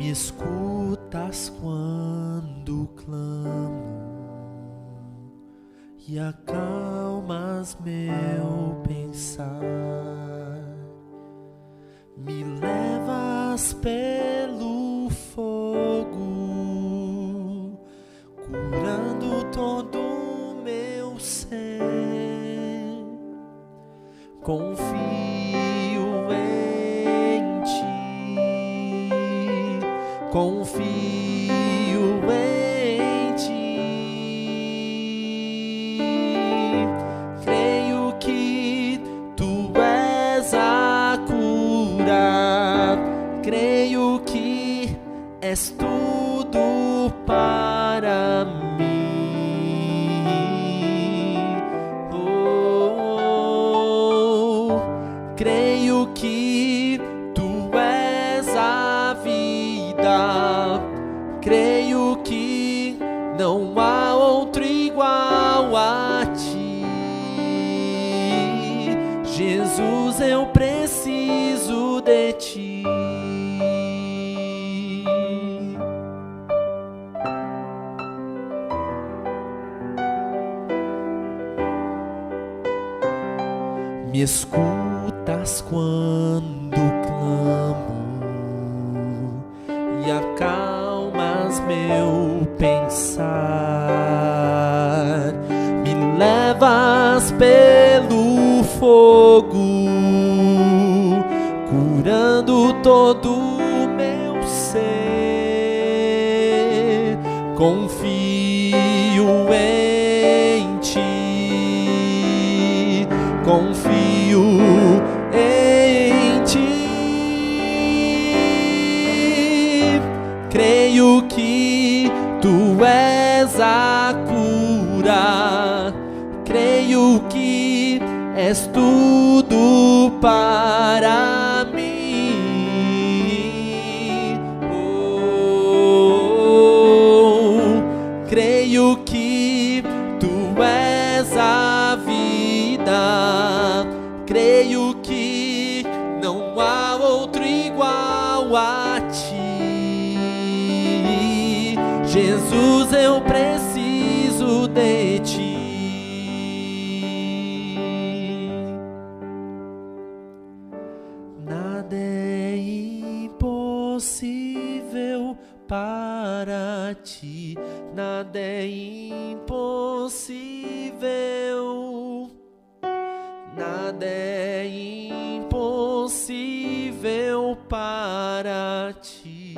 Me escutas quando clamo e acalmas meu pensar. Me levas pelo fogo, curando todo o meu ser. Confio em ti, confio em ti. Creio que tu és a cura, creio que és tudo para mim. Creio que tu és a vida, creio que não há outro igual a ti. Jesus, eu preciso de ti. Me escutas quando clamo e acalmas meu pensar. Me levas pelo fogo, curando todo o meu ser. Confio em ti, confio em ti. Creio que tu és a cura, creio que és tudo para mim. Creio que tu és a vida, creio que não há outro igual a ti. Jesus, eu preciso de ti. Nada é impossível para ti, nada é impossível. Nada é impossível para ti.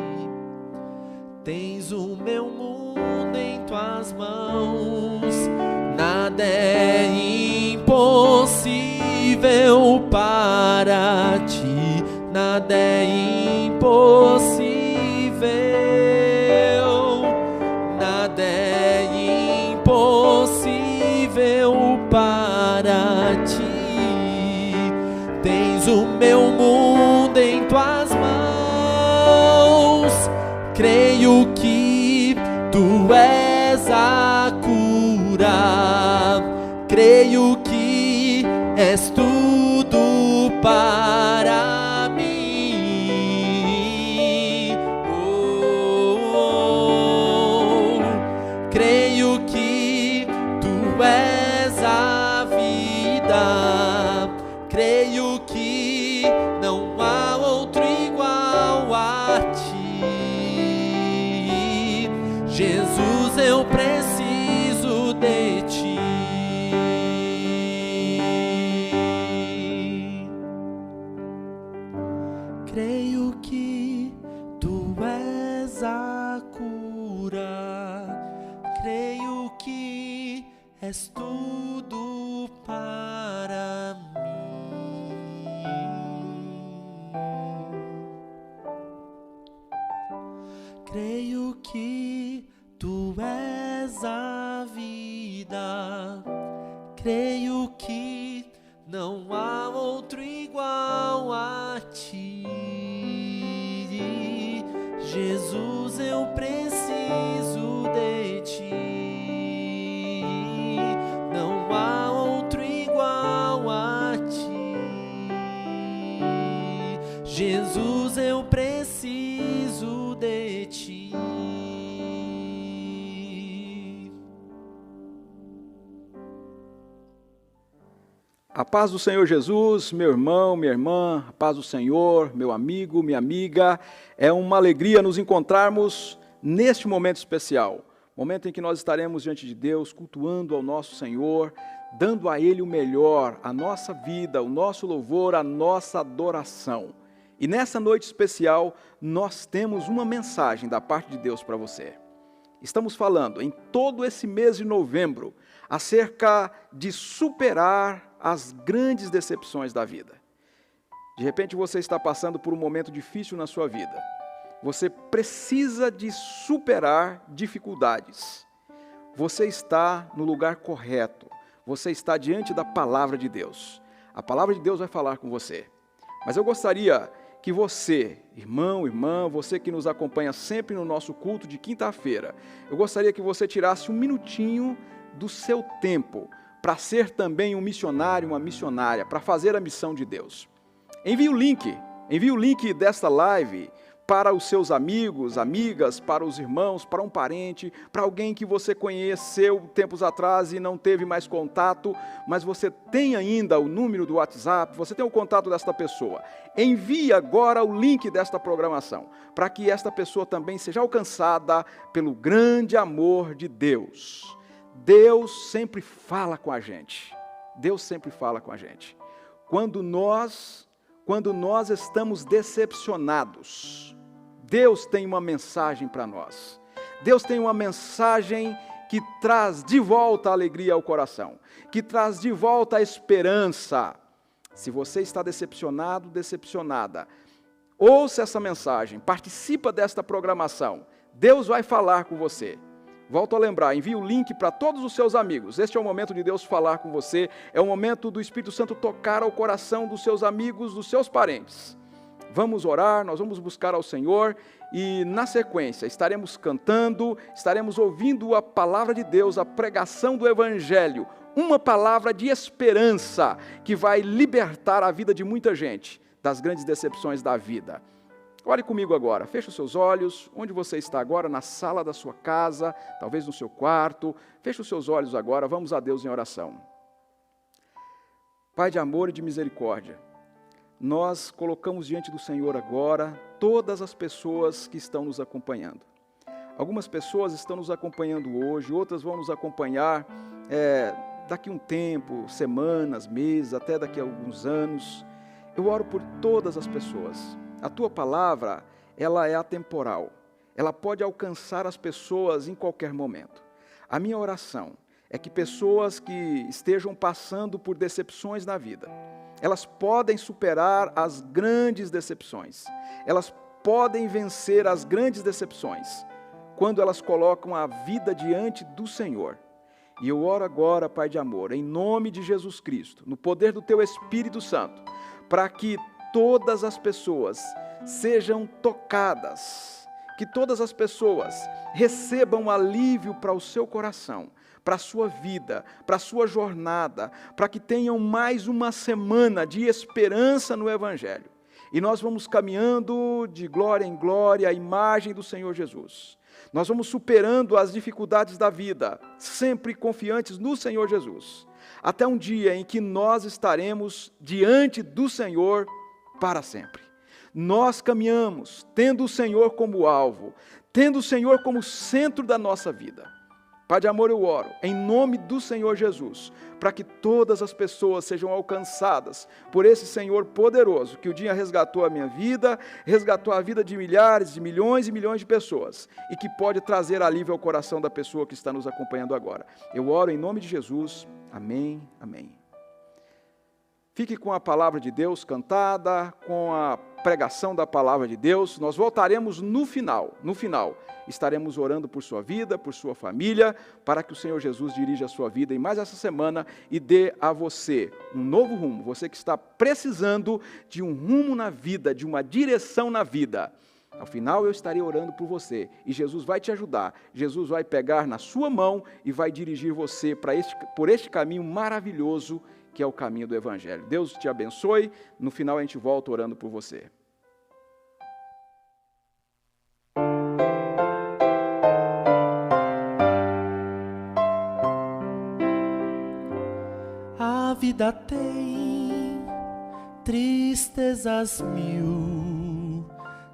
Tens o meu mundo em tuas mãos. Nada é impossível para ti. Nada é impossível. Nada é impossível para ti. Tens o meu mundo em tuas mãos. Creio que tu és a cura, creio que és tudo para mim. Creio que tu és a vida, creio que não há outro igual a ti. Jesus, eu preciso de ti. Creio que tu és a cura, creio que és tudo para mim. Creio que tu és a vida, creio que não há outro igual a ti. Jesus, eu preciso de ti. Não há outro igual a ti. Jesus, eu preciso de A paz do Senhor Jesus, meu irmão, minha irmã, a paz do Senhor, meu amigo, minha amiga. É uma alegria nos encontrarmos neste momento especial, momento em que nós estaremos diante de Deus, cultuando ao nosso Senhor, dando a Ele o melhor, a nossa vida, o nosso louvor, a nossa adoração. E nessa noite especial, nós temos uma mensagem da parte de Deus para você. Estamos falando em todo esse mês de novembro acerca de superar as grandes decepções da vida. De repente você está passando por um momento difícil na sua vida. Você precisa de superar dificuldades. Você está no lugar correto. Você está diante da palavra de Deus. A palavra de Deus vai falar com você. Mas eu gostaria que você, irmão, irmã, você que nos acompanha sempre no nosso culto de quinta-feira, eu gostaria que você tirasse um minutinho do seu tempo para ser também um missionário, uma missionária, para fazer a missão de Deus. Envie o link desta live para os seus amigos, amigas, para os irmãos, para um parente, para alguém que você conheceu tempos atrás e não teve mais contato, mas você tem ainda o número do WhatsApp, você tem o contato desta pessoa. Envie agora o link desta programação, para que esta pessoa também seja alcançada pelo grande amor de Deus. Deus sempre fala com a gente. Deus sempre fala com a gente. Quando nós estamos decepcionados, Deus tem uma mensagem para nós. Deus tem uma mensagem que traz de volta a alegria ao coração, que traz de volta a esperança. Se você está decepcionado, decepcionada, ouça essa mensagem, participa desta programação. Deus vai falar com você. Volto a lembrar, envie o link para todos os seus amigos. Este é o momento de Deus falar com você, é o momento do Espírito Santo tocar ao coração dos seus amigos, dos seus parentes. Vamos orar, nós vamos buscar ao Senhor e na sequência estaremos cantando, estaremos ouvindo a palavra de Deus, a pregação do Evangelho, uma palavra de esperança que vai libertar a vida de muita gente das grandes decepções da vida. Olhe comigo agora, feche os seus olhos, onde você está agora, na sala da sua casa, talvez no seu quarto, feche os seus olhos agora, vamos a Deus em oração. Pai de amor e de misericórdia, nós colocamos diante do Senhor agora todas as pessoas que estão nos acompanhando. Algumas pessoas estão nos acompanhando hoje, outras vão nos acompanhar daqui a um tempo, semanas, meses, até daqui a alguns anos. Eu oro por todas as pessoas. A tua palavra, ela é atemporal. Ela pode alcançar as pessoas em qualquer momento. A minha oração é que pessoas que estejam passando por decepções na vida, elas podem superar as grandes decepções. Elas podem vencer as grandes decepções quando elas colocam a vida diante do Senhor. E eu oro agora, Pai de amor, em nome de Jesus Cristo, no poder do Teu Espírito Santo, para que todas as pessoas sejam tocadas, que todas as pessoas recebam alívio para o seu coração, para a sua vida, para a sua jornada, para que tenham mais uma semana de esperança no Evangelho. E nós vamos caminhando de glória em glória à imagem do Senhor Jesus. Nós vamos superando as dificuldades da vida, sempre confiantes no Senhor Jesus, até um dia em que nós estaremos diante do Senhor para sempre. Nós caminhamos tendo o Senhor como alvo, tendo o Senhor como centro da nossa vida. Pai de amor, eu oro em nome do Senhor Jesus, para que todas as pessoas sejam alcançadas por esse Senhor poderoso, que um dia resgatou a minha vida, resgatou a vida de milhares, de milhões e milhões de pessoas, e que pode trazer alívio ao coração da pessoa que está nos acompanhando agora. Eu oro em nome de Jesus. Amém, amém. Fique com a palavra de Deus cantada, com a pregação da palavra de Deus. Nós voltaremos no final. Estaremos orando por sua vida, por sua família, para que o Senhor Jesus dirija a sua vida em mais essa semana e dê a você um novo rumo. Você que está precisando de um rumo na vida, de uma direção na vida. Ao final eu estarei orando por você e Jesus vai te ajudar. Jesus vai pegar na sua mão e vai dirigir você por este caminho maravilhoso que é o caminho do Evangelho. Deus te abençoe. No final a gente volta orando por você. A vida tem tristezas mil,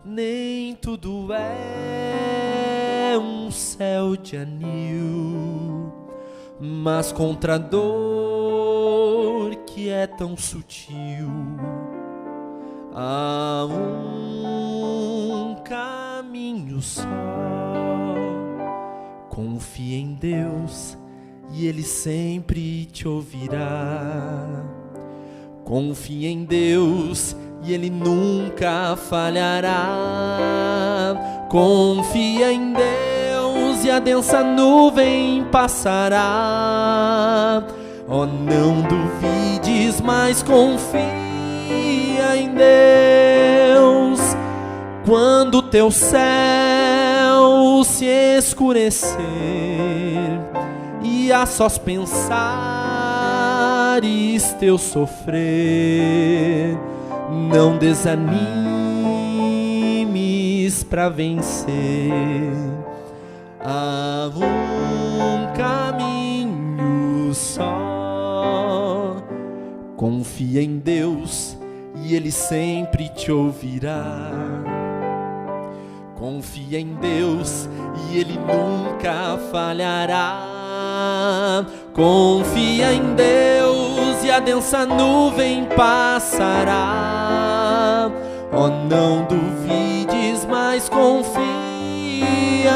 nem tudo é um céu de anil, mas contra a dor que é tão sutil, há um caminho só. Confia em Deus e Ele sempre te ouvirá. Confia em Deus e Ele nunca falhará. Confia em Deus e a densa nuvem passará. Oh, não duvides, mas confia em Deus. Quando teu céu se escurecer e a sós pensares teu sofrer, não desanimes pra vencer. Há um caminho só. Confia em Deus e Ele sempre te ouvirá. Confia em Deus e Ele nunca falhará. Confia em Deus e a densa nuvem passará. Oh, não duvides, mas confia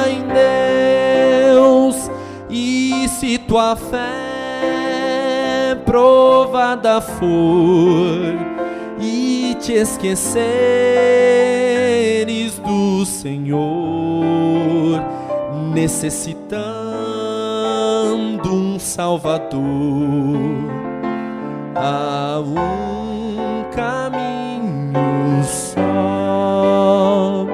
em Deus. E se tua fé provada for e te esqueceres do Senhor, necessitando um Salvador, há um caminho só.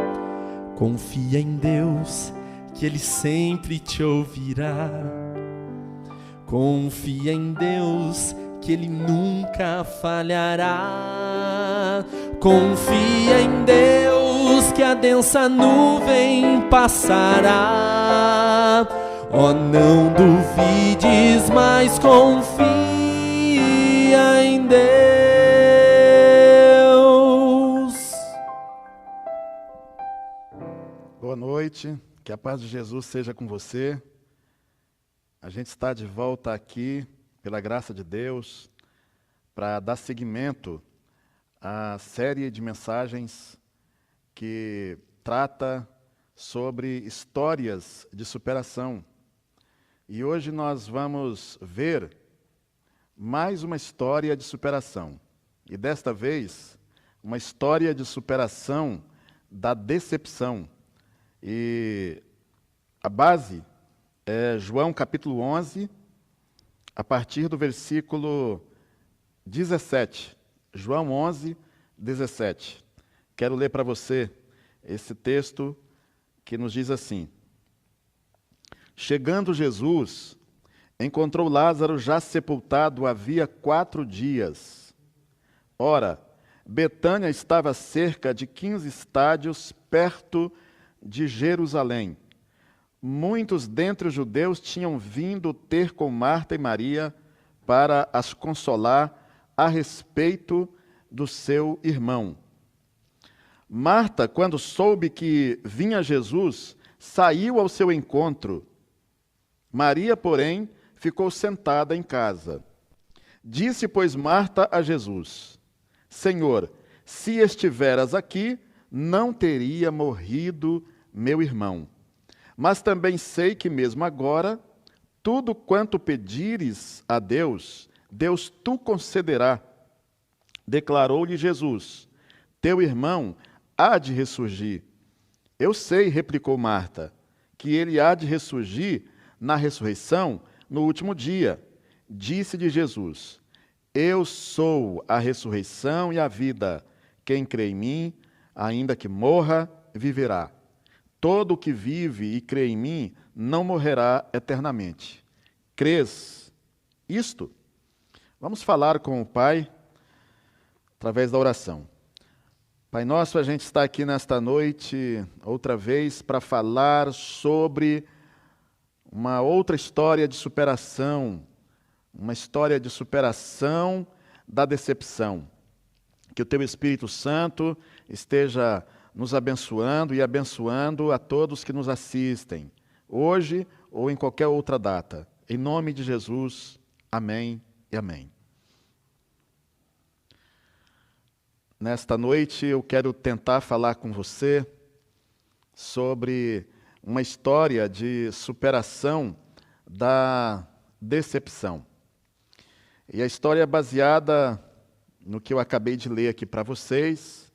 Confia em Deus que Ele sempre te ouvirá. Confia em Deus que Ele nunca falhará. Confia em Deus que a densa nuvem passará. Oh, não duvides, mas confia em Deus. Boa noite, que a paz de Jesus seja com você. A gente está de volta aqui, pela graça de Deus, para dar seguimento à série de mensagens que trata sobre histórias de superação. E hoje nós vamos ver mais uma história de superação. E desta vez, uma história de superação da decepção. E a base é João capítulo 11, a partir do versículo 17. João 11, 17. Quero ler para você esse texto que nos diz assim: Chegando Jesus, encontrou Lázaro já sepultado havia 4 dias. Ora, Betânia estava a cerca de 15 estádios perto de Jerusalém. Muitos dentre os judeus tinham vindo ter com Marta e Maria para as consolar a respeito do seu irmão. Marta, quando soube que vinha Jesus, saiu ao seu encontro. Maria, porém, ficou sentada em casa. Disse, pois, Marta a Jesus: Senhor, se estiveras aqui, não teria morrido meu irmão. Mas também sei que mesmo agora, tudo quanto pedires a Deus, Deus tu concederá. Declarou-lhe Jesus: Teu irmão há de ressurgir. Eu sei, replicou Marta, que ele há de ressurgir na ressurreição no último dia. Disse-lhe Jesus: Eu sou a ressurreição e a vida. Quem crê em mim, ainda que morra, viverá. Todo o que vive e crê em mim não morrerá eternamente. Crês isto? Vamos falar com o Pai através da oração. Pai nosso, a gente está aqui nesta noite, outra vez, para falar sobre uma outra história de superação, uma história de superação da decepção. Que o Teu Espírito Santo esteja nos abençoando e abençoando a todos que nos assistem, hoje ou em qualquer outra data. Em nome de Jesus, amém e amém. Nesta noite eu quero tentar falar com você sobre uma história de superação da decepção. E a história é baseada no que eu acabei de ler aqui para vocês,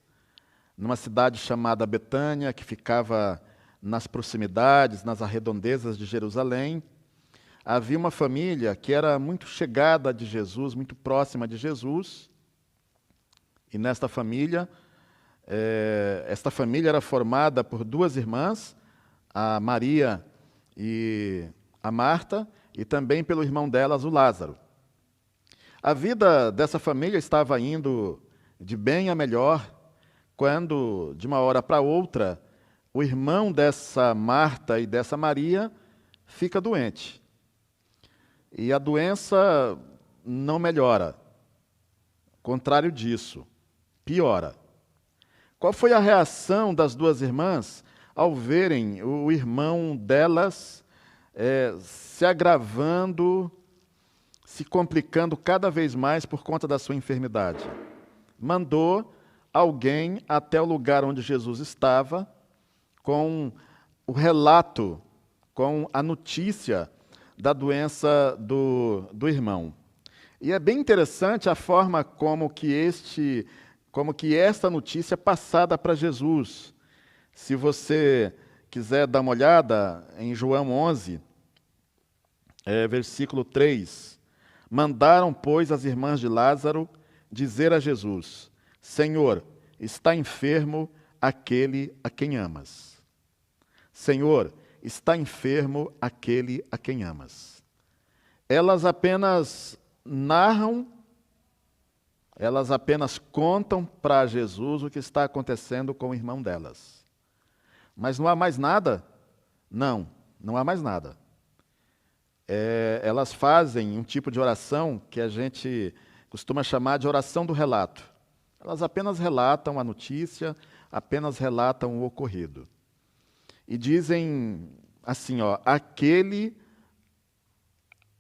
numa cidade chamada Betânia, que ficava nas proximidades, nas arredondezas de Jerusalém. Havia uma família que era muito chegada de Jesus, muito próxima de Jesus. E nesta família, esta família era formada por duas irmãs, a Maria e a Marta, e também pelo irmão delas, o Lázaro. A vida dessa família estava indo de bem a melhor, quando, de uma hora para outra, o irmão dessa Marta e dessa Maria fica doente. E a doença não melhora. Contrário disso, piora. Qual foi a reação das duas irmãs ao verem o irmão delas se agravando, se complicando cada vez mais por conta da sua enfermidade? Mandou alguém até o lugar onde Jesus estava com o relato, com a notícia da doença do irmão. E é bem interessante a forma como que esta notícia é passada para Jesus. Se você quiser dar uma olhada em João 11, versículo 3. Mandaram, pois, as irmãs de Lázaro dizer a Jesus: Senhor, está enfermo aquele a quem amas. Senhor, está enfermo aquele a quem amas. Elas apenas narram, elas apenas contam para Jesus o que está acontecendo com o irmão delas. Mas não há mais nada? Não há mais nada. Elas fazem um tipo de oração que a gente costuma chamar de oração do relato. Elas apenas relatam a notícia, apenas relatam o ocorrido. E dizem assim,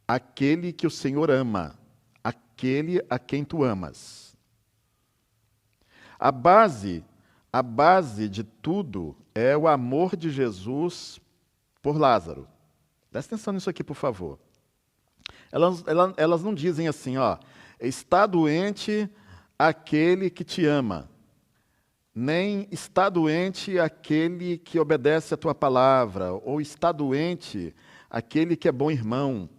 aquele que o Senhor ama, aquele a quem tu amas. A base de tudo é o amor de Jesus por Lázaro. Presta atenção nisso aqui, por favor. Elas não dizem assim, está doente aquele que te ama, nem está doente aquele que obedece a tua palavra, ou está doente aquele que é bom irmão.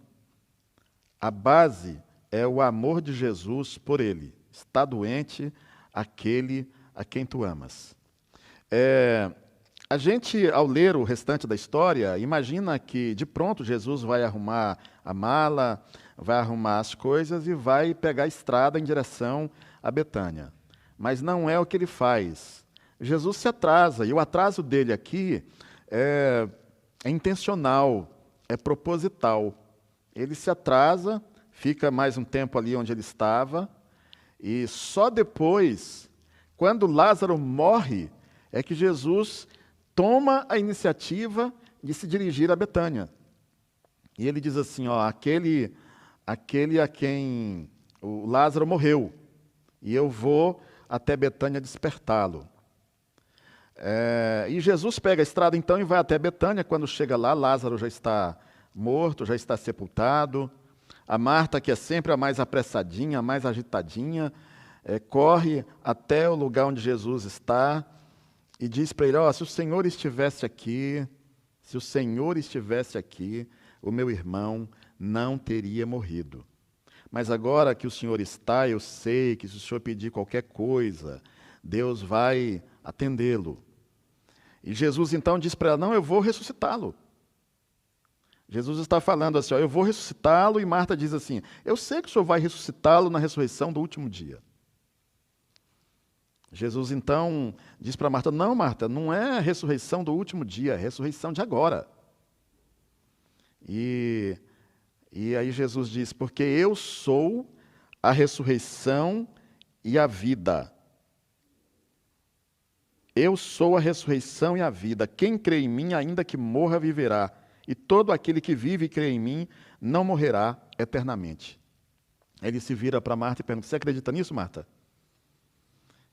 A base é o amor de Jesus por ele. Está doente aquele a quem tu amas. A gente, ao ler o restante da história, imagina que, de pronto, Jesus vai arrumar a mala, vai arrumar as coisas e vai pegar a estrada em direção a Betânia. Mas não é o que ele faz. Jesus se atrasa, e o atraso dele aqui é intencional, é proposital. Ele se atrasa, fica mais um tempo ali onde ele estava, e só depois, quando Lázaro morre, é que Jesus toma a iniciativa de se dirigir a Betânia. E ele diz assim, aquele a quem o Lázaro morreu, e eu vou até Betânia despertá-lo. E Jesus pega a estrada então e vai até Betânia. Quando chega lá, Lázaro já está morto, já está sepultado. A Marta, que é sempre a mais apressadinha, a mais agitadinha, corre até o lugar onde Jesus está e diz para ele, se o Senhor estivesse aqui, o meu irmão não teria morrido. Mas agora que o Senhor está, eu sei que se o Senhor pedir qualquer coisa, Deus vai atendê-lo. E Jesus então diz para ela, não, eu vou ressuscitá-lo. Jesus está falando assim, eu vou ressuscitá-lo, e Marta diz assim, eu sei que o Senhor vai ressuscitá-lo na ressurreição do último dia. Jesus então diz para Marta, não, Marta, não é a ressurreição do último dia, é a ressurreição de agora. E E aí Jesus diz, porque eu sou a ressurreição e a vida. Eu sou a ressurreição e a vida. Quem crê em mim, ainda que morra, viverá. E todo aquele que vive e crê em mim, não morrerá eternamente. Ele se vira para Marta e pergunta, você acredita nisso, Marta?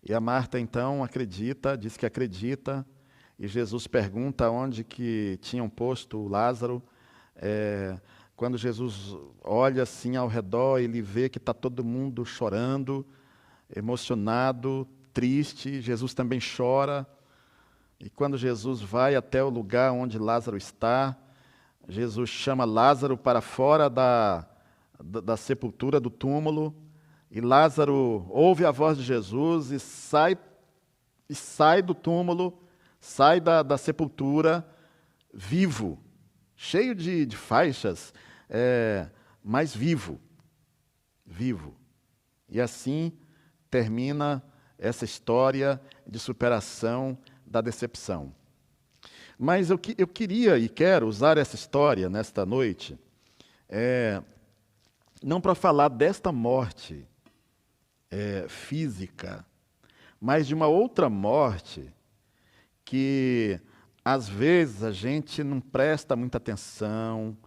E a Marta, então, acredita, diz que acredita. E Jesus pergunta onde que tinham posto Lázaro. Quando Jesus olha assim ao redor, ele vê que está todo mundo chorando, emocionado, triste. Jesus também chora. E quando Jesus vai até o lugar onde Lázaro está, Jesus chama Lázaro para fora da sepultura, do túmulo, e Lázaro ouve a voz de Jesus e sai do túmulo, sai da sepultura, vivo, cheio de faixas, mas vivo. E assim termina essa história de superação da decepção. Mas eu queria e quero usar essa história nesta noite, não para falar desta morte física, mas de uma outra morte que, às vezes, a gente não presta muita atenção,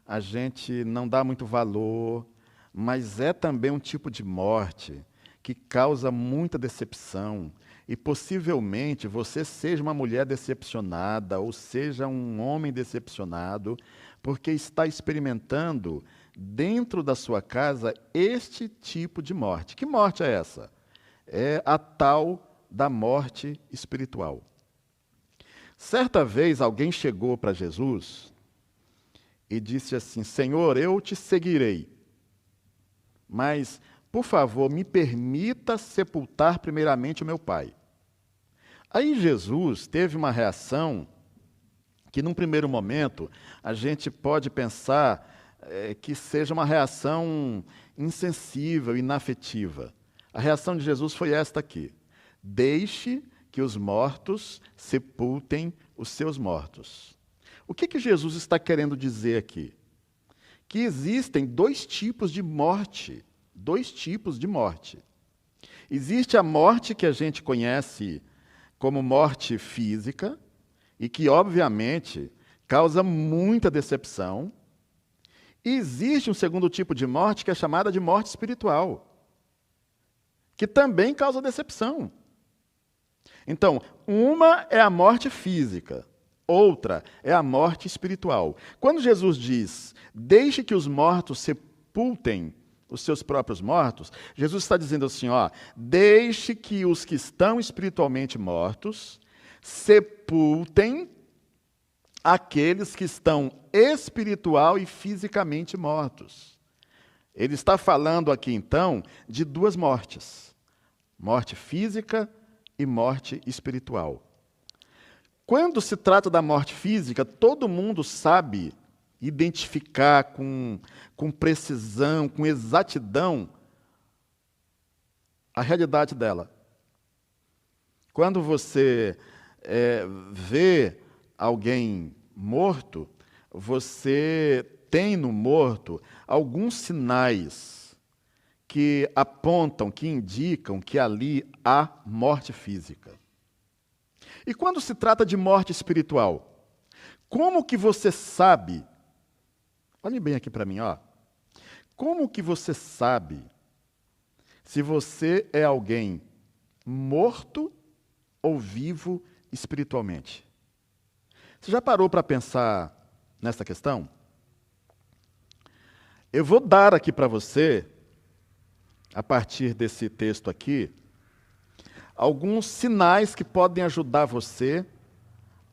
a gente não dá muito valor, mas é também um tipo de morte que causa muita decepção. E possivelmente você seja uma mulher decepcionada ou seja um homem decepcionado, porque está experimentando dentro da sua casa este tipo de morte. Que morte é essa? É a tal da morte espiritual. Certa vez alguém chegou para Jesus e disse assim, Senhor, eu te seguirei, mas, por favor, me permita sepultar primeiramente o meu pai. Aí Jesus teve uma reação que, num primeiro momento, a gente pode pensar que seja uma reação insensível, inafetiva. A reação de Jesus foi esta aqui: deixe que os mortos sepultem os seus mortos. O que Jesus está querendo dizer aqui? Que existem dois tipos de morte. Existe a morte que a gente conhece como morte física, e que, obviamente, causa muita decepção. E existe um segundo tipo de morte, que é chamada de morte espiritual, que também causa decepção. Então, uma é a morte física, outra é a morte espiritual. Quando Jesus diz, deixe que os mortos sepultem os seus próprios mortos, Jesus está dizendo assim, deixe que os que estão espiritualmente mortos sepultem aqueles que estão espiritual e fisicamente mortos. Ele está falando aqui, então, de duas mortes: morte física e morte espiritual. Quando se trata da morte física, todo mundo sabe identificar com precisão, com exatidão, a realidade dela. Quando você vê alguém morto, você tem no morto alguns sinais que apontam, que indicam que ali há morte física. E quando se trata de morte espiritual, como que você sabe? Olhem bem aqui para mim, Como que você sabe se você é alguém morto ou vivo espiritualmente? Você já parou para pensar nessa questão? Eu vou dar aqui para você, a partir desse texto aqui, alguns sinais que podem ajudar você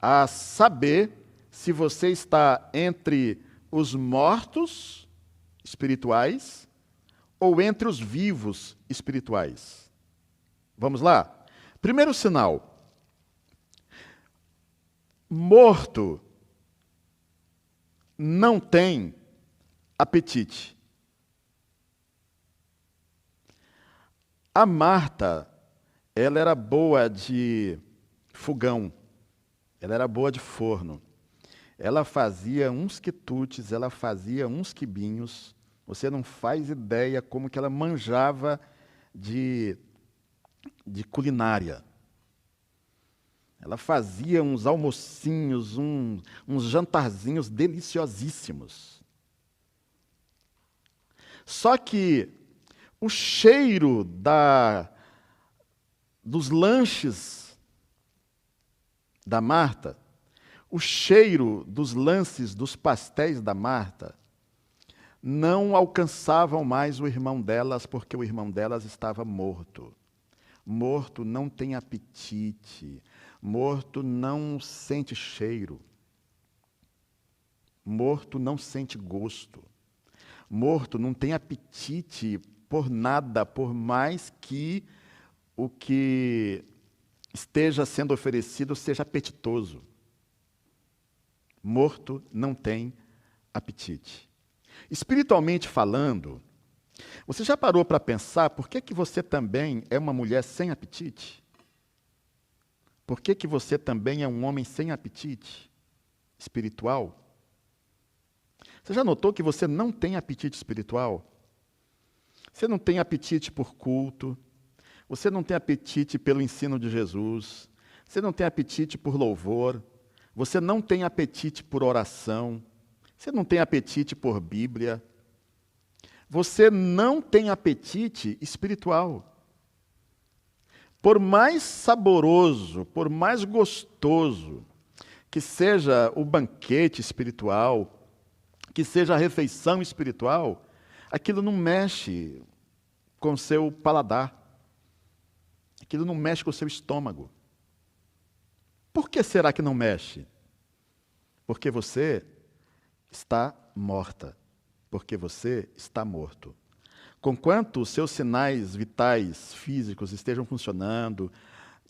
a saber se você está entre os mortos espirituais ou entre os vivos espirituais. Vamos lá? Primeiro sinal: morto não tem apetite. A Marta, ela era boa de fogão, ela era boa de forno. Ela fazia uns quitutes, ela fazia uns quibinhos. Você não faz ideia como que ela manjava de culinária. Ela fazia uns almocinhos, uns jantarzinhos deliciosíssimos. Só que o cheiro dos lanches da Marta, o cheiro dos lances dos pastéis da Marta, não alcançavam mais o irmão delas, porque o irmão delas estava morto. Morto não tem apetite, morto não sente cheiro, morto não sente gosto, morto não tem apetite por nada, por mais que o que esteja sendo oferecido seja apetitoso. Morto não tem apetite. Espiritualmente falando, você já parou para pensar por que você também é uma mulher sem apetite? Por que você também é um homem sem apetite espiritual? Você já notou que você não tem apetite espiritual? Você não tem apetite por culto, você não tem apetite pelo ensino de Jesus, você não tem apetite por louvor, você não tem apetite por oração, você não tem apetite por Bíblia, você não tem apetite espiritual. Por mais saboroso, por mais gostoso que seja o banquete espiritual, que seja a refeição espiritual, aquilo não mexe com o seu paladar, aquilo não mexe com o seu estômago. Por que será que não mexe? Porque você está morta, porque você está morto. Conquanto os seus sinais vitais, físicos estejam funcionando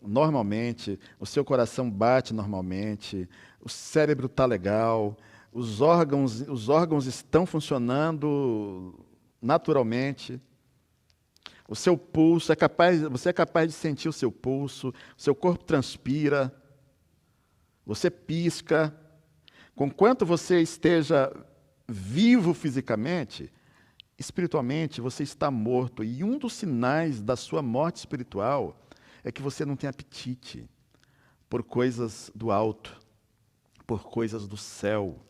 normalmente, o seu coração bate normalmente, o cérebro está legal, os órgãos estão funcionando naturalmente, o seu pulso você é capaz de sentir o seu pulso, o seu corpo transpira, você pisca. Conquanto você esteja vivo fisicamente, espiritualmente você está morto. E um dos sinais da sua morte espiritual é que você não tem apetite por coisas do alto, por coisas do céu.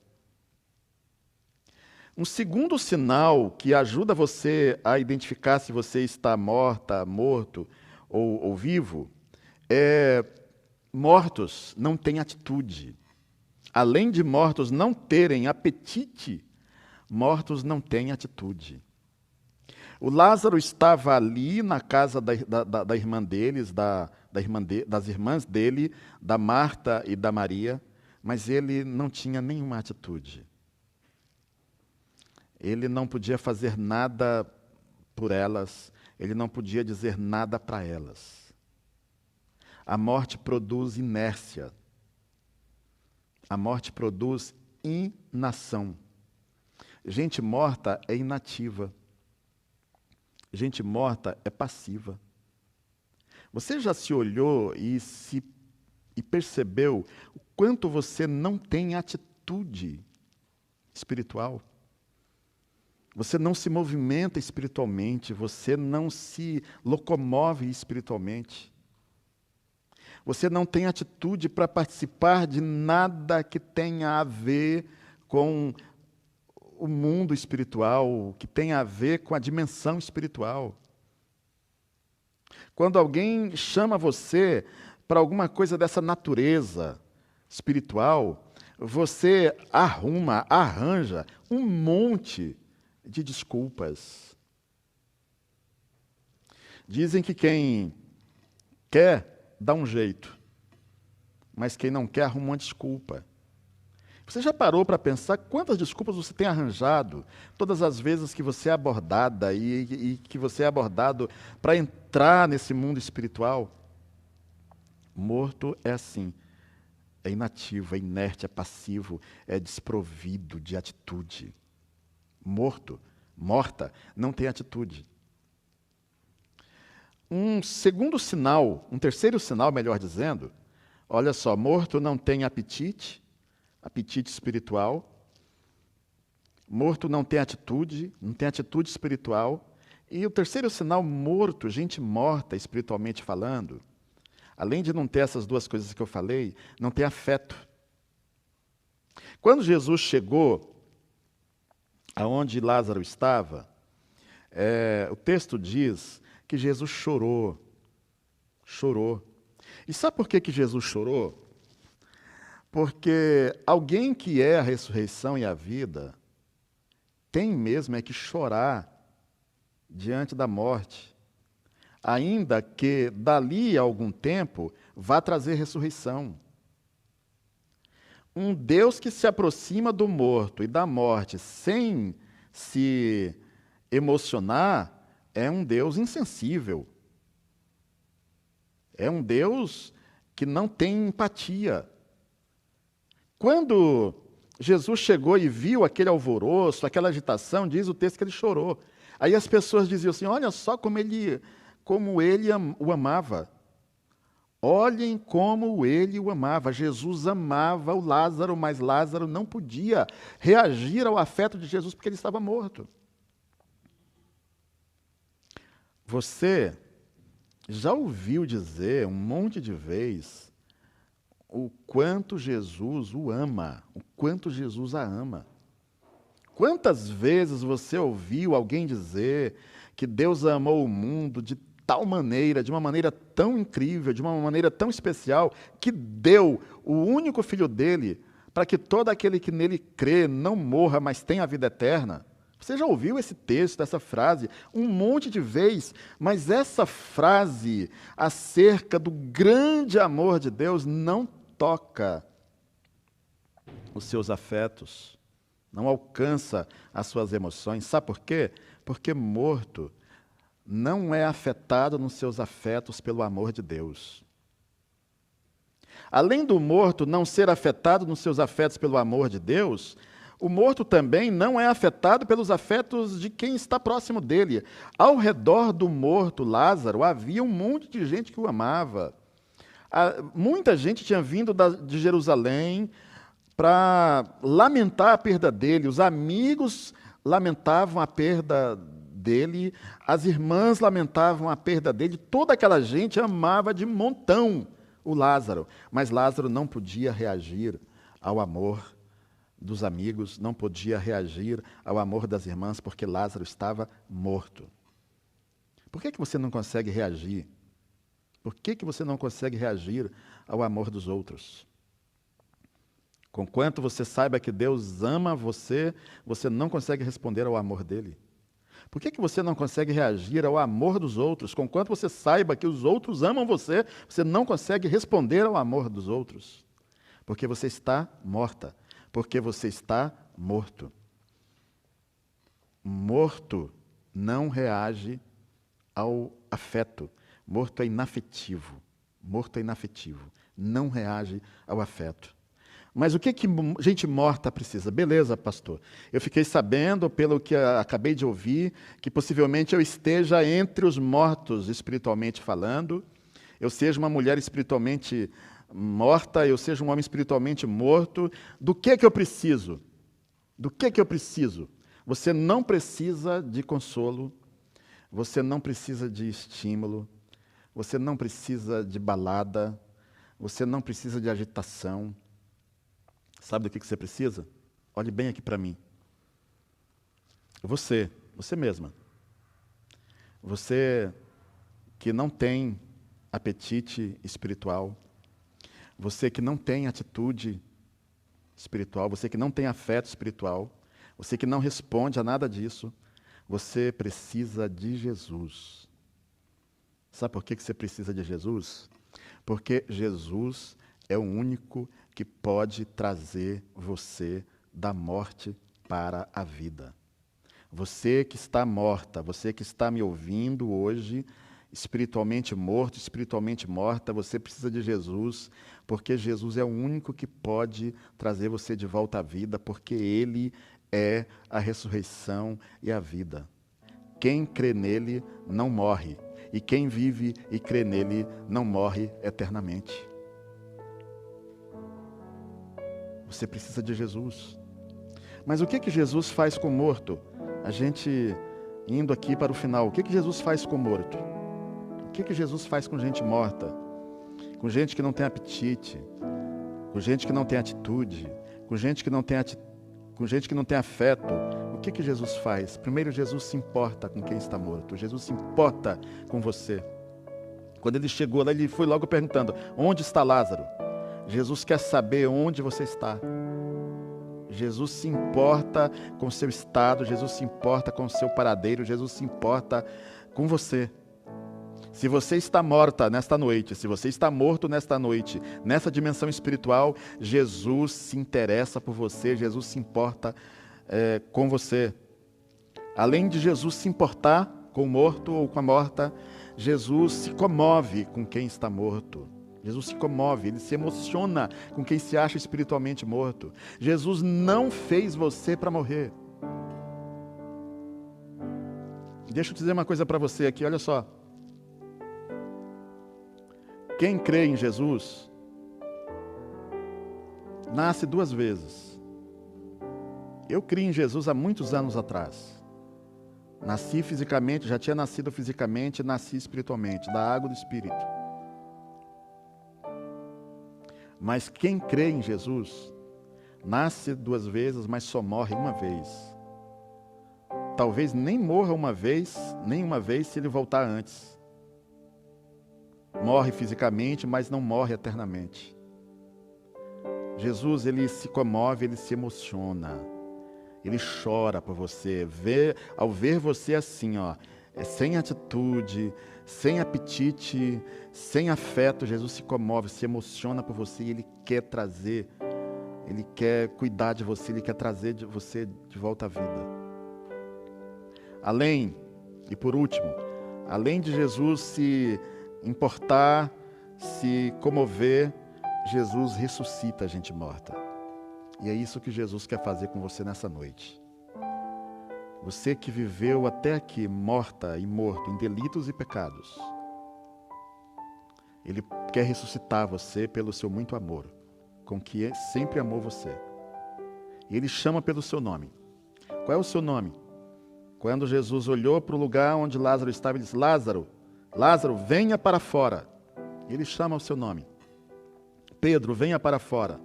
Um segundo sinal que ajuda você a identificar se você está morta, morto ou vivo, é mortos não têm atitude. Além de mortos não terem apetite, mortos não têm atitude. O Lázaro estava ali na casa da irmã deles, das irmãs dele, da Marta e da Maria, mas ele não tinha nenhuma atitude. Ele não podia fazer nada por elas, ele não podia dizer nada para elas. A morte produz inércia. A morte produz inação. Gente morta é inativa. Gente morta é passiva. Você já se olhou e percebeu o quanto você não tem atitude espiritual? Você não se movimenta espiritualmente, você não se locomove espiritualmente. Você não tem atitude para participar de nada que tenha a ver com o mundo espiritual, que tenha a ver com a dimensão espiritual. Quando alguém chama você para alguma coisa dessa natureza espiritual, você arranja um monte de desculpas. Dizem que quem quer dá um jeito, mas quem não quer arruma uma desculpa. Você já parou para pensar quantas desculpas você tem arranjado todas as vezes que você é abordada e que você é abordado para entrar nesse mundo espiritual? Morto é assim, é inativo, é inerte, é passivo, é desprovido de atitude. Morta, não tem atitude. Um terceiro sinal, melhor dizendo, olha só, morto não tem apetite, apetite espiritual. Morto não tem atitude espiritual. E o terceiro sinal, morto, gente morta espiritualmente falando, além de não ter essas duas coisas que eu falei, não tem afeto. Quando Jesus chegou aonde Lázaro estava, o texto diz que Jesus chorou. E sabe por que Jesus chorou? Porque alguém que é a ressurreição e a vida tem mesmo que chorar diante da morte, ainda que dali a algum tempo vá trazer ressurreição. Um Deus que se aproxima do morto e da morte sem se emocionar é um Deus insensível. É um Deus que não tem empatia. Quando Jesus chegou e viu aquele alvoroço, aquela agitação, diz o texto que ele chorou. Aí as pessoas diziam assim, olha só como ele o amava. Olhem como ele o amava. Jesus amava o Lázaro, mas Lázaro não podia reagir ao afeto de Jesus porque ele estava morto. Você já ouviu dizer um monte de vezes o quanto Jesus o ama, o quanto Jesus a ama. Quantas vezes você ouviu alguém dizer que Deus amou o mundo de tal maneira, de uma maneira tão incrível, de uma maneira tão especial, que deu o único filho dele para que todo aquele que nele crê não morra, mas tenha a vida eterna? Você já ouviu esse texto, essa frase, um monte de vezes, mas essa frase acerca do grande amor de Deus não toca os seus afetos, não alcança as suas emoções. Sabe por quê? Porque morto não é afetado nos seus afetos pelo amor de Deus. Além do morto não ser afetado nos seus afetos pelo amor de Deus, o morto também não é afetado pelos afetos de quem está próximo dele. Ao redor do morto Lázaro havia um monte de gente que o amava. Muita gente tinha vindo de Jerusalém para lamentar a perda dele. Os amigos lamentavam a perda dele, as irmãs lamentavam a perda dele, toda aquela gente amava de montão o Lázaro, mas Lázaro não podia reagir ao amor dos amigos, não podia reagir ao amor das irmãs, porque Lázaro estava morto. Por que você não consegue reagir? Por que você não consegue reagir ao amor dos outros? Conquanto você saiba que Deus ama você, você não consegue responder ao amor dele. Por que você não consegue reagir ao amor dos outros? Conquanto você saiba que os outros amam você, você não consegue responder ao amor dos outros. Porque você está morta. Porque você está morto. Morto não reage ao afeto. Morto é inafetivo. Morto é inafetivo. Não reage ao afeto. Mas o que gente morta precisa? Beleza, pastor. Eu fiquei sabendo, pelo que acabei de ouvir, que possivelmente eu esteja entre os mortos espiritualmente falando. Eu seja uma mulher espiritualmente morta, eu seja um homem espiritualmente morto. Do que eu preciso? Do que eu preciso? Você não precisa de consolo. Você não precisa de estímulo. Você não precisa de balada. Você não precisa de agitação. Sabe do que você precisa? Olhe bem aqui para mim. Você mesma. Você que não tem apetite espiritual, você que não tem atitude espiritual, você que não tem afeto espiritual, você que não responde a nada disso, você precisa de Jesus. Sabe por que você precisa de Jesus? Porque Jesus é o único que pode trazer você da morte para a vida. Você que está morta, você que está me ouvindo hoje, espiritualmente morto, espiritualmente morta, você precisa de Jesus, porque Jesus é o único que pode trazer você de volta à vida, porque Ele é a ressurreição e a vida. Quem crê nele não morre, e quem vive e crê nele não morre eternamente. Você precisa de Jesus. Mas o que Jesus faz com o morto? A gente indo aqui para o final, o que Jesus faz com o morto? O que Jesus faz com gente morta? Com gente que não tem apetite, com gente que não tem atitude, com gente que não tem afeto. O que Jesus faz? Primeiro, Jesus se importa com quem está morto. Jesus se importa com você. Quando ele chegou lá, ele foi logo perguntando: onde está Lázaro? Jesus quer saber onde você está. Jesus se importa com o seu estado, Jesus se importa com o seu paradeiro, Jesus se importa com você. Se você está morta nesta noite, se você está morto nesta noite, nessa dimensão espiritual, Jesus se interessa por você, Jesus se importa com você. Além de Jesus se importar com o morto ou com a morta, Jesus se comove com quem está morto. Jesus se comove, ele se emociona com quem se acha espiritualmente morto. Jesus não fez você para morrer. Deixa eu dizer uma coisa para você aqui, olha só. Quem crê em Jesus nasce duas vezes. Eu criei em Jesus há muitos anos atrás. Nasci fisicamente, já tinha nascido fisicamente, nasci espiritualmente, da água do Espírito. Mas quem crê em Jesus nasce duas vezes, mas só morre uma vez. Talvez nem morra nem uma vez se ele voltar antes. Morre fisicamente, mas não morre eternamente. Jesus, ele se comove, ele se emociona. Ele chora por você. Ao ver você assim, sem atitude, sem apetite, sem afeto, Jesus se comove, se emociona por você e ele quer trazer, ele quer cuidar de você, ele quer trazer de você de volta à vida. Além, e por último, além de Jesus se importar, se comover, Jesus ressuscita a gente morta. E é isso que Jesus quer fazer com você nessa noite. Você que viveu até aqui morta e morto em delitos e pecados, Ele quer ressuscitar você pelo seu muito amor, com que sempre amou você. E Ele chama pelo seu nome. Qual é o seu nome? Quando Jesus olhou para o lugar onde Lázaro estava, Ele disse: Lázaro, Lázaro, venha para fora. Ele chama o seu nome. Pedro, venha para fora.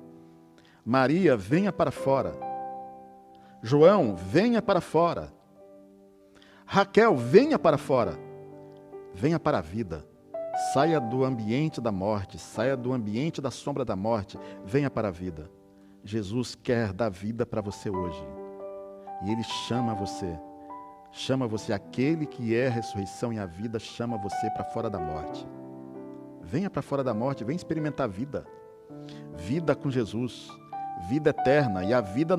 Maria, venha para fora. João, venha para fora. Raquel, venha para fora. Venha para a vida. Saia do ambiente da morte, saia do ambiente da sombra da morte, venha para a vida. Jesus quer dar vida para você hoje. E Ele chama você. Chama você, aquele que é a ressurreição e a vida, chama você para fora da morte. Venha para fora da morte, venha experimentar a vida. Vida com Jesus, vida eterna. E a vida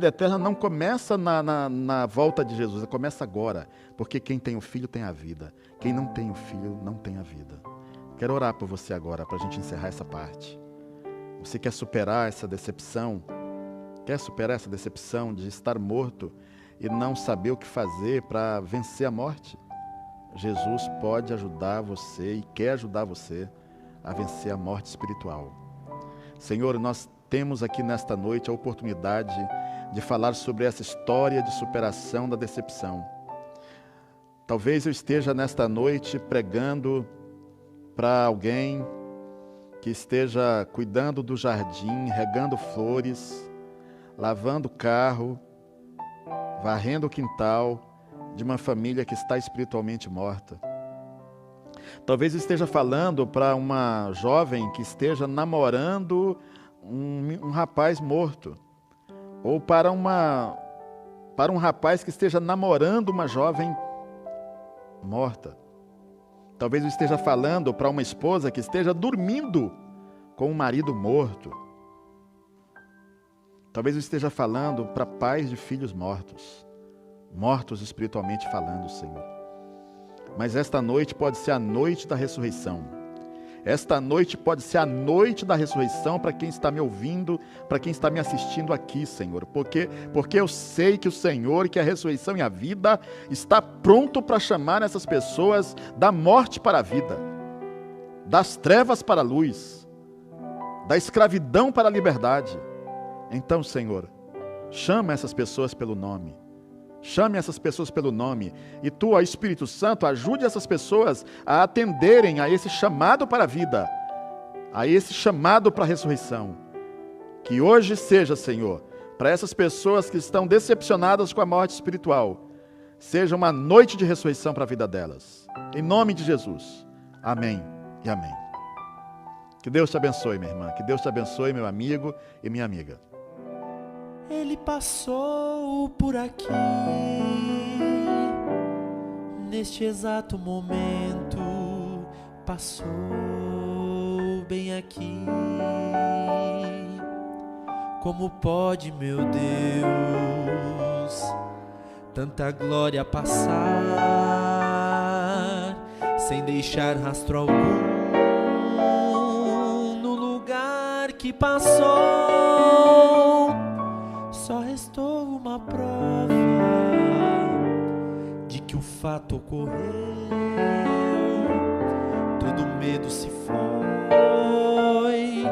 eterna não começa na volta de Jesus, ela começa agora. Porque quem tem o Filho tem a vida. Quem não tem o Filho não tem a vida. Quero orar por você agora, para a gente encerrar essa parte. Você quer superar essa decepção? Quer superar essa decepção de estar morto e não saber o que fazer para vencer a morte? Jesus pode ajudar você e quer ajudar você a vencer a morte espiritual. Senhor, nós temos aqui nesta noite a oportunidade de falar sobre essa história de superação da decepção. Talvez eu esteja nesta noite pregando para alguém que esteja cuidando do jardim, regando flores, lavando o carro, varrendo o quintal de uma família que está espiritualmente morta. Talvez eu esteja falando para uma jovem que esteja namorando um rapaz morto, ou para um rapaz que esteja namorando uma jovem morta. Talvez eu esteja falando para uma esposa que esteja dormindo com um marido morto. Talvez eu esteja falando para pais de filhos mortos, mortos espiritualmente falando, Senhor. Mas esta noite pode ser a noite da ressurreição. Esta noite pode ser a noite da ressurreição para quem está me ouvindo, para quem está me assistindo aqui, Senhor. Porque eu sei que o Senhor, que a ressurreição e a vida, está pronto para chamar essas pessoas da morte para a vida, das trevas para a luz, da escravidão para a liberdade. Então, Senhor, chama essas pessoas pelo nome. Chame essas pessoas pelo nome. E Tu, ó Espírito Santo, ajude essas pessoas a atenderem a esse chamado para a vida, a esse chamado para a ressurreição. Que hoje seja, Senhor, para essas pessoas que estão decepcionadas com a morte espiritual, seja uma noite de ressurreição para a vida delas. Em nome de Jesus. Amém e amém. Que Deus te abençoe, minha irmã. Que Deus te abençoe, meu amigo e minha amiga. Ele passou por aqui, neste exato momento, passou bem aqui. Como pode, meu Deus, tanta glória passar, sem deixar rastro algum no lugar que passou? Só restou uma prova de que o fato ocorreu. Todo medo se foi,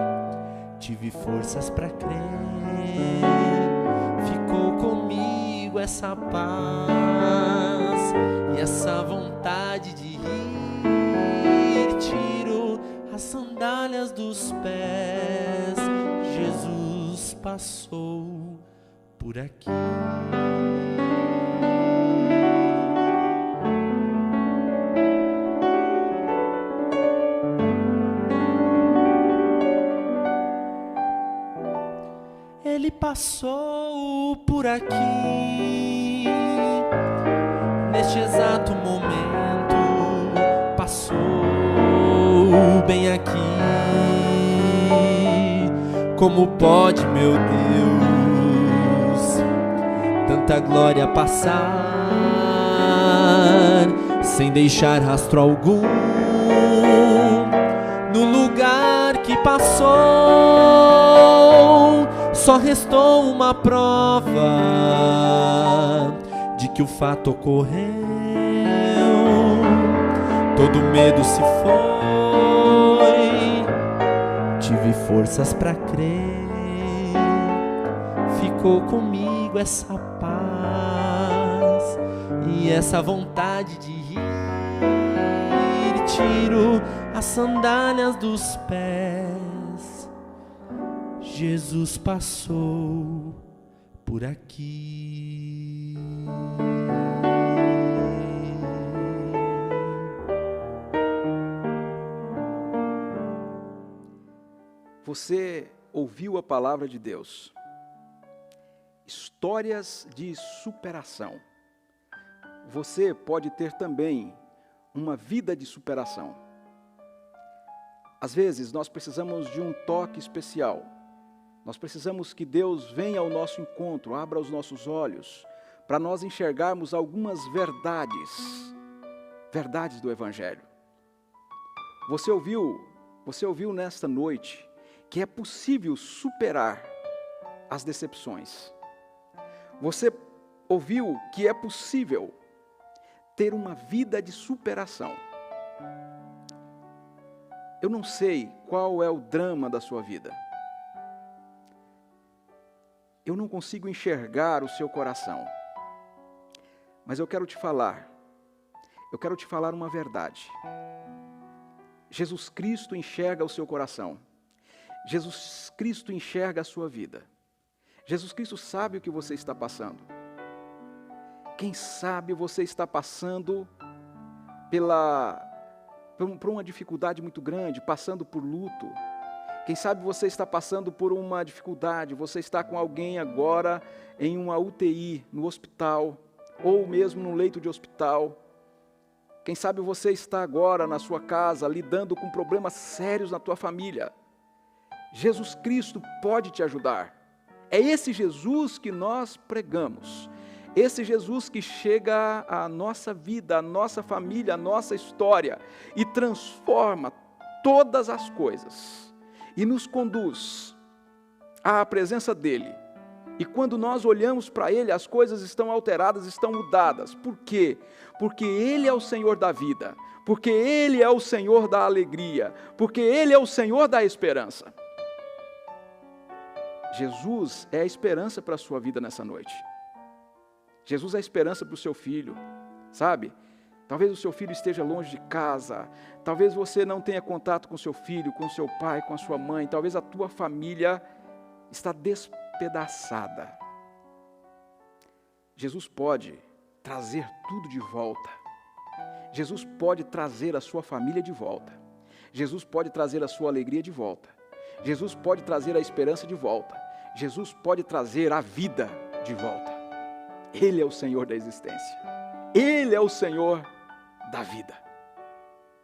tive forças pra crer. Ficou comigo essa paz e essa vontade de rir. Tiro as sandálias dos pés, Jesus passou por aqui. Ele passou por aqui, neste exato momento, passou bem aqui. Como pode, meu Deus, tanta glória passar, sem deixar rastro algum no lugar que passou? Só restou uma prova de que o fato ocorreu. Todo medo se foi, tive forças pra crer. Ficou comigo essa paz e essa vontade de rir. Tiro as sandálias dos pés, Jesus passou por aqui. Você ouviu a palavra de Deus. Histórias de superação. Você pode ter também uma vida de superação. Às vezes nós precisamos de um toque especial. Nós precisamos que Deus venha ao nosso encontro, abra os nossos olhos, para nós enxergarmos algumas verdades do Evangelho. Você ouviu nesta noite que é possível superar as decepções. Você ouviu que é possível ter uma vida de superação. Eu não sei qual é o drama da sua vida. Eu não consigo enxergar o seu coração. Mas eu quero te falar uma verdade. Jesus Cristo enxerga o seu coração. Jesus Cristo enxerga a sua vida. Jesus Cristo sabe o que você está passando. Quem sabe você está passando por uma dificuldade muito grande, passando por luto. Quem sabe você está passando por uma dificuldade, você está com alguém agora em uma UTI, no hospital, ou mesmo num leito de hospital. Quem sabe você está agora na sua casa, lidando com problemas sérios na tua família. Jesus Cristo pode te ajudar. É esse Jesus que nós pregamos. Esse Jesus que chega à nossa vida, à nossa família, à nossa história e transforma todas as coisas e nos conduz à presença dEle. E quando nós olhamos para Ele, as coisas estão alteradas, estão mudadas. Por quê? Porque Ele é o Senhor da vida, porque Ele é o Senhor da alegria, porque Ele é o Senhor da esperança. Jesus é a esperança para a sua vida nessa noite. Jesus é a esperança para o seu filho, sabe? Talvez o seu filho esteja longe de casa, talvez você não tenha contato com seu filho, com seu pai, com a sua mãe, talvez a tua família está despedaçada. Jesus pode trazer tudo de volta. Jesus pode trazer a sua família de volta. Jesus pode trazer a sua alegria de volta. Jesus pode trazer a esperança de volta. Jesus pode trazer a vida de volta. Ele é o Senhor da existência. Ele é o Senhor da vida.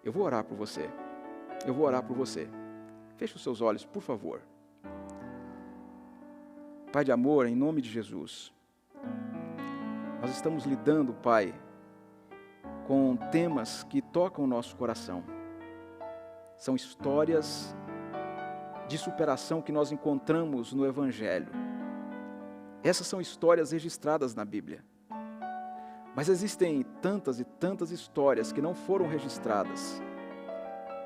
Eu vou orar por você. Eu vou orar por você. Feche os seus olhos, por favor. Pai de amor, em nome de Jesus, nós estamos lidando, Pai, com temas que tocam o nosso coração. São histórias de superação que nós encontramos no Evangelho. Essas são histórias registradas na Bíblia. Mas existem tantas e tantas histórias que não foram registradas.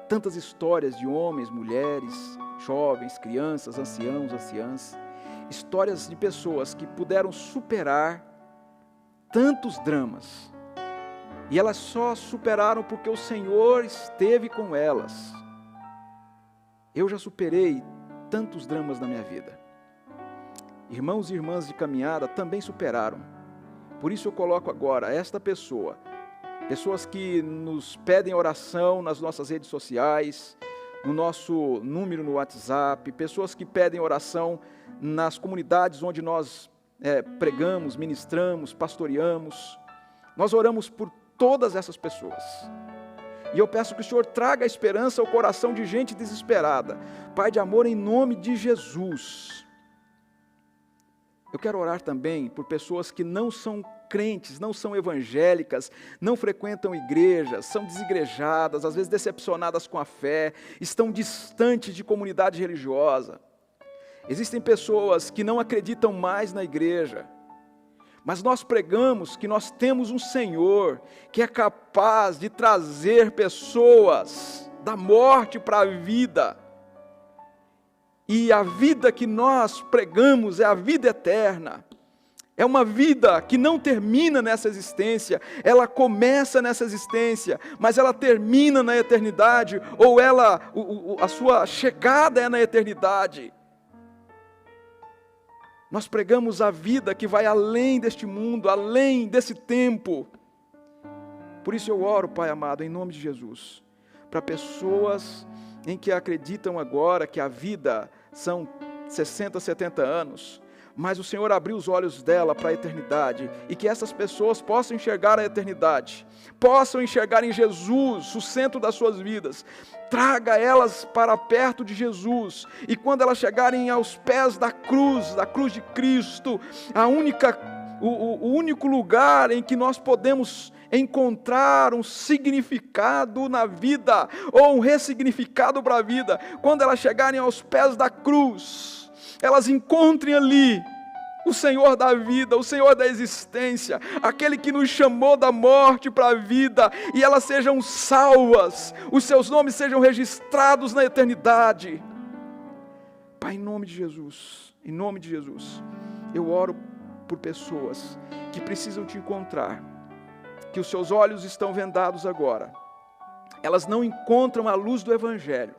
Tantas histórias de homens, mulheres, jovens, crianças, anciãos, anciãs. Histórias de pessoas que puderam superar tantos dramas. E elas só superaram porque o Senhor esteve com elas. Eu já superei tantos dramas na minha vida. Irmãos e irmãs de caminhada também superaram. Por isso eu coloco agora esta pessoa, pessoas que nos pedem oração nas nossas redes sociais, no nosso número no WhatsApp, pessoas que pedem oração nas comunidades onde nós pregamos, ministramos, pastoreamos. Nós oramos por todas essas pessoas. E eu peço que o Senhor traga esperança ao coração de gente desesperada. Pai de amor, em nome de Jesus. Eu quero orar também por pessoas que não são crentes, não são evangélicas, não frequentam igrejas, são desigrejadas, às vezes decepcionadas com a fé, estão distantes de comunidade religiosa. Existem pessoas que não acreditam mais na igreja, mas nós pregamos que nós temos um Senhor que é capaz de trazer pessoas da morte para a vida. E a vida que nós pregamos é a vida eterna. É uma vida que não termina nessa existência, ela começa nessa existência, mas ela termina na eternidade, ou a sua chegada é na eternidade. Nós pregamos a vida que vai além deste mundo, além desse tempo. Por isso eu oro, Pai amado, em nome de Jesus, para pessoas em que acreditam agora que a vida são 60, 70 anos, mas o Senhor abriu os olhos dela para a eternidade, e que essas pessoas possam enxergar a eternidade, possam enxergar em Jesus o centro das suas vidas. Traga elas para perto de Jesus, e quando elas chegarem aos pés da cruz de Cristo, o único lugar em que nós podemos encontrar um significado na vida, ou um ressignificado para a vida, quando elas chegarem aos pés da cruz, elas encontrem ali o Senhor da vida, o Senhor da existência, aquele que nos chamou da morte para a vida, e elas sejam salvas, os seus nomes sejam registrados na eternidade. Pai, em nome de Jesus, eu oro por pessoas que precisam te encontrar, que os seus olhos estão vendados agora, elas não encontram a luz do Evangelho,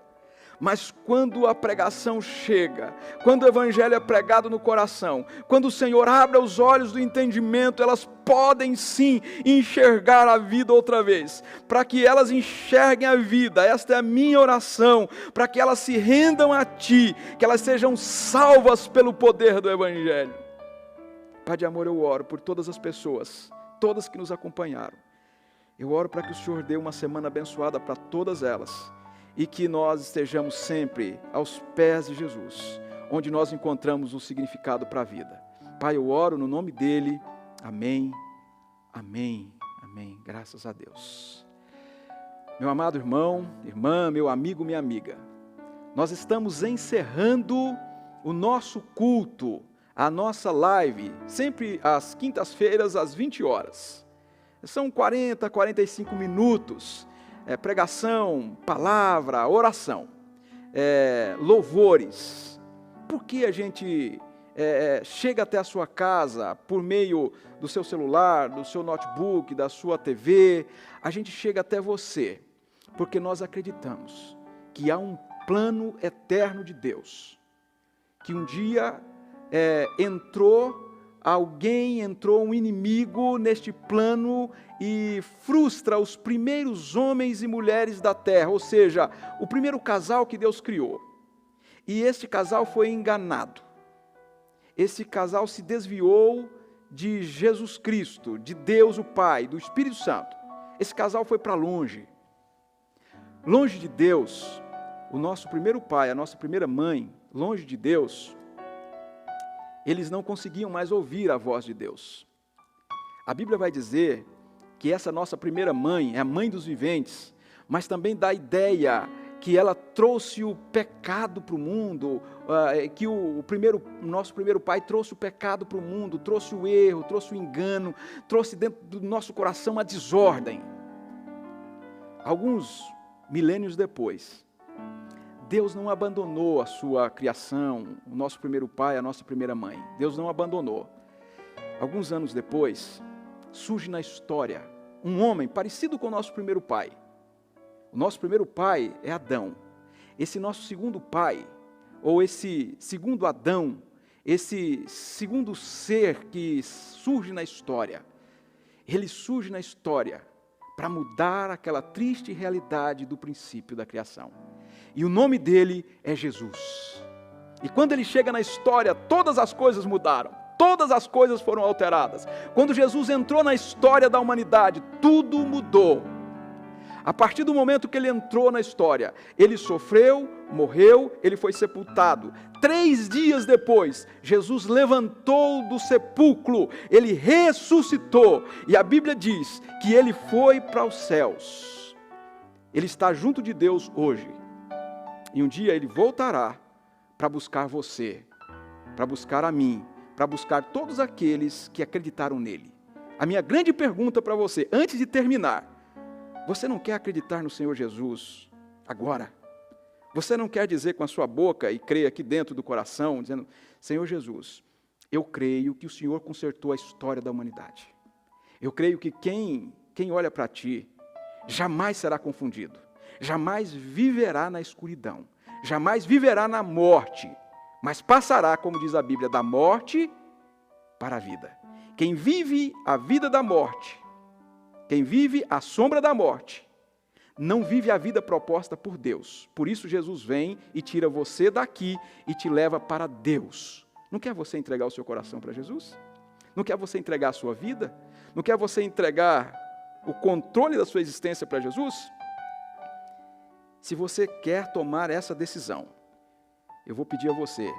mas quando a pregação chega, quando o Evangelho é pregado no coração, quando o Senhor abre os olhos do entendimento, elas podem sim enxergar a vida outra vez, para que elas enxerguem a vida. Esta é a minha oração, para que elas se rendam a Ti, que elas sejam salvas pelo poder do Evangelho. Pai de amor, eu oro por todas as pessoas, todas que nos acompanharam. Eu oro para que o Senhor dê uma semana abençoada para todas elas, e que nós estejamos sempre aos pés de Jesus, onde nós encontramos o significado para a vida. Pai, eu oro no nome dEle. Amém, amém, amém. Graças a Deus. Meu amado irmão, irmã, meu amigo, minha amiga, nós estamos encerrando o nosso culto, a nossa live, sempre às quintas-feiras, às 20 horas. São 40, 45 minutos. Pregação, palavra, oração, louvores, por que a gente chega até a sua casa por meio do seu celular, do seu notebook, da sua TV? A gente chega até você porque nós acreditamos que há um plano eterno de Deus, que um dia entrou um inimigo neste plano e frustra os primeiros homens e mulheres da terra, ou seja, o primeiro casal que Deus criou. E este casal foi enganado. Esse casal se desviou de Jesus Cristo, de Deus o Pai, do Espírito Santo. Esse casal foi para longe. Longe de Deus, o nosso primeiro pai, a nossa primeira mãe, longe de Deus, eles não conseguiam mais ouvir a voz de Deus. A Bíblia vai dizer que essa nossa primeira mãe é a mãe dos viventes, mas também dá a ideia que ela trouxe o pecado para o mundo, que nosso primeiro pai trouxe o pecado para o mundo, trouxe o erro, trouxe o engano, trouxe dentro do nosso coração a desordem. Alguns milênios depois, Deus não abandonou a sua criação, o nosso primeiro pai, a nossa primeira mãe. Deus não abandonou. Alguns anos depois, surge na história um homem parecido com o nosso primeiro pai. O nosso primeiro pai é Adão. Esse nosso segundo pai, ou esse segundo Adão, esse segundo ser que surge na história, ele surge na história para mudar aquela triste realidade do princípio da criação. E o nome dele é Jesus. E quando ele chega na história, todas as coisas mudaram. Todas as coisas foram alteradas. Quando Jesus entrou na história da humanidade, tudo mudou. A partir do momento que ele entrou na história, ele sofreu, morreu, ele foi sepultado. 3 dias depois, Jesus levantou do sepulcro, ele ressuscitou. E a Bíblia diz que ele foi para os céus. Ele está junto de Deus hoje. E um dia ele voltará para buscar você, para buscar a mim, para buscar todos aqueles que acreditaram nele. A minha grande pergunta para você, antes de terminar: você não quer acreditar no Senhor Jesus agora? Você não quer dizer com a sua boca e crer aqui dentro do coração, dizendo: Senhor Jesus, eu creio que o Senhor consertou a história da humanidade. Eu creio que quem olha para ti jamais será confundido. Jamais viverá na escuridão, jamais viverá na morte, mas passará, como diz a Bíblia, da morte para a vida. Quem vive a vida da morte, quem vive a sombra da morte, não vive a vida proposta por Deus. Por isso Jesus vem e tira você daqui e te leva para Deus. Não quer você entregar o seu coração para Jesus? Não quer você entregar a sua vida? Não quer você entregar o controle da sua existência para Jesus? Se você quer tomar essa decisão, eu vou pedir a você,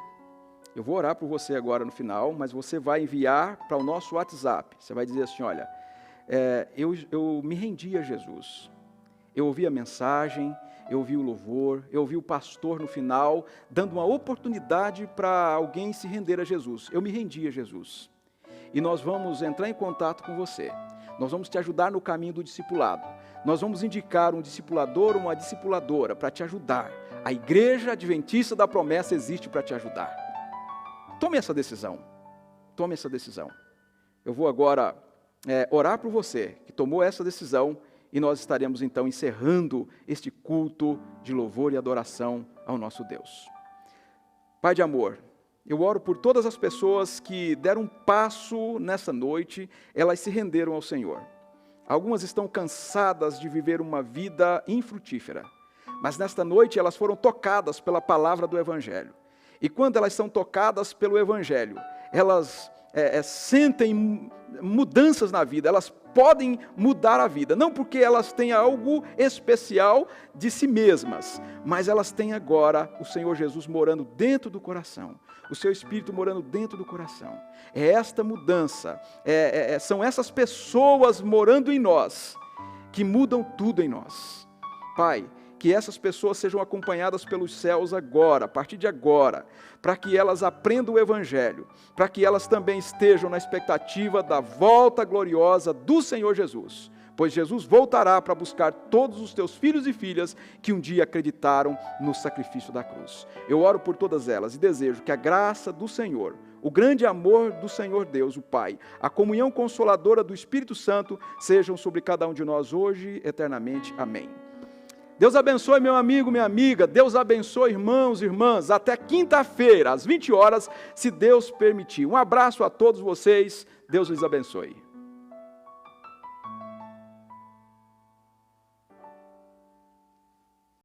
eu vou orar por você agora no final, mas você vai enviar para o nosso WhatsApp. Você vai dizer assim: olha, eu me rendi a Jesus. Eu ouvi a mensagem, eu ouvi o louvor, eu ouvi o pastor no final, dando uma oportunidade para alguém se render a Jesus. Eu me rendi a Jesus. E nós vamos entrar em contato com você. Nós vamos te ajudar no caminho do discipulado. Nós vamos indicar um discipulador ou uma discipuladora para te ajudar. A Igreja Adventista da Promessa existe para te ajudar. Tome essa decisão. Tome essa decisão. Eu vou agora orar por você que tomou essa decisão e nós estaremos então encerrando este culto de louvor e adoração ao nosso Deus. Pai de amor, eu oro por todas as pessoas que deram um passo nessa noite, elas se renderam ao Senhor. Algumas estão cansadas de viver uma vida infrutífera, mas nesta noite elas foram tocadas pela palavra do Evangelho. E quando elas são tocadas pelo Evangelho, elas sentem mudanças na vida, elas podem mudar a vida, não porque elas têm algo especial de si mesmas, mas elas têm agora o Senhor Jesus morando dentro do coração, o seu Espírito morando dentro do coração. É esta mudança, são essas pessoas morando em nós, que mudam tudo em nós. Pai, que essas pessoas sejam acompanhadas pelos céus agora, a partir de agora, para que elas aprendam o Evangelho, para que elas também estejam na expectativa da volta gloriosa do Senhor Jesus, pois Jesus voltará para buscar todos os teus filhos e filhas que um dia acreditaram no sacrifício da cruz. Eu oro por todas elas e desejo que a graça do Senhor, o grande amor do Senhor Deus, o Pai, a comunhão consoladora do Espírito Santo sejam sobre cada um de nós hoje e eternamente. Amém. Deus abençoe meu amigo, minha amiga. Deus abençoe irmãos e irmãs. Até quinta-feira, às 20 horas, se Deus permitir. Um abraço a todos vocês. Deus lhes abençoe.